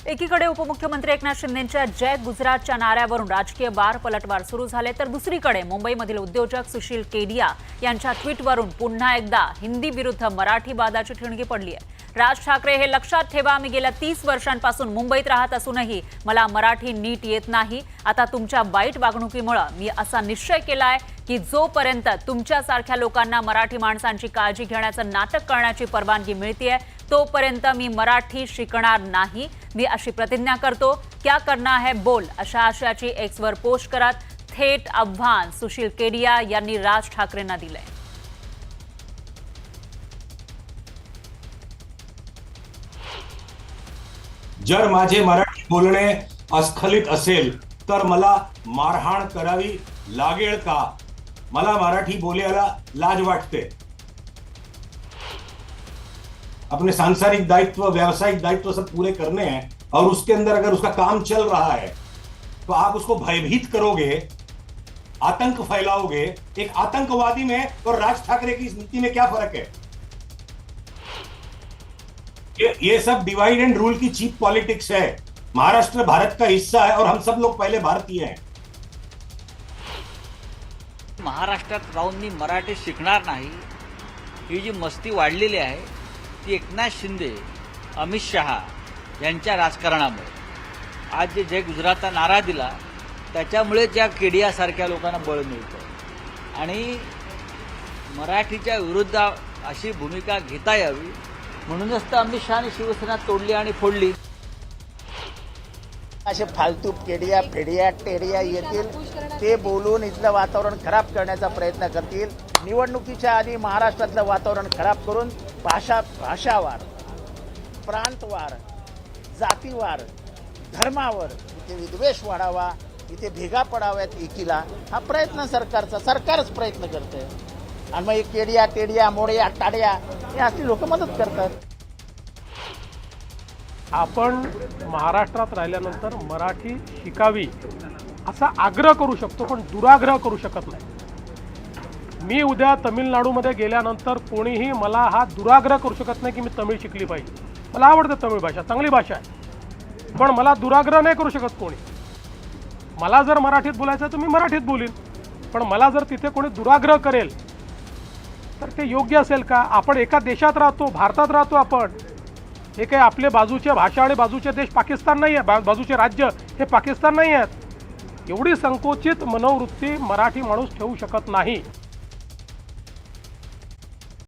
एकीकडे उपमुख्यमंत्री एकनाथ शिंदेंच्या जय गुजरातच्या नाऱ्यावरून राजकीय बार पलटवार सुरू झाले, तर दुसरीकडे मुंबईमधील उद्योजक सुशील केडिया यांच्या ट्विटवरून पुन्हा एकदा हिंदी विरुद्ध मराठी वादाची ठिणगी पडली आहे। राज ठाकरे हे लक्षात ठेवा, मी गेल्या 30 वर्षांपासून मुंबईत राहत असूनही मला मराठी नीट येत नाही। आता तुमच्या वाईट वागणुकीमुळे मी असा निश्चय केलाय की जोपर्यंत तुमच्यासारख्या लोकांना मराठी माणसांची काळजी घेण्याचं नाटक करण्याची परवानगी मिळतेय तोपर्यंत मी मराठी शिकणार नाही। मी अशी प्रतिज्ञा करतो, क्या करना है बोल, अशा आशयाची एक्सवर पोस्ट करत थेट आव्हान सुशील केडिया यांनी राज ठाकरेंना दिलंय। जर माझे मराठी बोलणे अस्खलित असेल तर मला मारहाण करावी लागेल का? मला मराठी बोलायला लाज वाटते। अपने सांसारिक दायित्व, व्यावसायिक दायित्व सब पूरे करने हैं और उसके अंदर अगर उसका काम चल रहा है तो आप उसको भयभीत करोगे, आतंक फैलाओगे। एक आतंकवादी में और राज ठाकरे की इस नीति में क्या फर्क है? ये सब डिवाइड एंड रूल की चीप पॉलिटिक्स है। महाराष्ट्र भारत का हिस्सा है और हम सब लोग पहले भारतीय हैं। महाराष्ट्रात राहून मी मराठी शिकणार नाही ही जी मस्ती वाढलेली आहे ती एकनाथ शिंदे, अमित शहा यांच्या राजकारणामुळे आज जे जय गुजरातचा नारा दिला त्याच्यामुळे ज्या केडियासारख्या लोकांना बळ मिळतं आणि मराठीच्या विरुद्ध अशी भूमिका घेता यावी म्हणूनच तर अमित शहाने शिवसेना तोडली आणि फोडली। असे फालतू केडिया फेडिया टेडिया येतील ते बोलून इथलं वातावरण खराब करण्याचा प्रयत्न करतील। निवडणुकीच्या आधी महाराष्ट्रातलं वातावरण खराब करून भाषावार, प्रांतवार, जातीवार, धर्मावर इथे विद्वेष वाढावा, इथे भेगा पडाव्यात एकीला, हा प्रयत्न सरकारच प्रयत्न करते। आणि मग केडिया टेडिया मोड्या टाड्या हे असली लोक मदत करतात। आपण महाराष्ट्रात राहिल्यानंतर मराठी शिकावी असा आग्रह करू शकतो, पण दुराग्रह करू शकत नाही। मी उद्या तमिळनाडूमध्ये गेल्यानंतर कोणीही मला हा दुराग्रह करू शकत नाही की मी तमिळ शिकली पाहिजे। मला आवडते तमिळ भाषा, चांगली भाषा आहे, पण मला दुराग्रह नाही करू शकत कोणी। मला जर मराठीत बोलायचं तर मी मराठीत बोलीन, पण मला जर तिथे कोणी दुराग्रह करेल तर ते योग्य असेल का? आपण एका देशात राहतो, भारतात राहतो आपण। हे काही आपले बाजूचे भाषा आणि बाजूचे देश पाकिस्तान नाही आहे, बाजूचे राज्य हे पाकिस्तान नाही आहेत। एवढी संकोचित मनोवृत्ती मराठी माणूस ठेवू शकत नाही।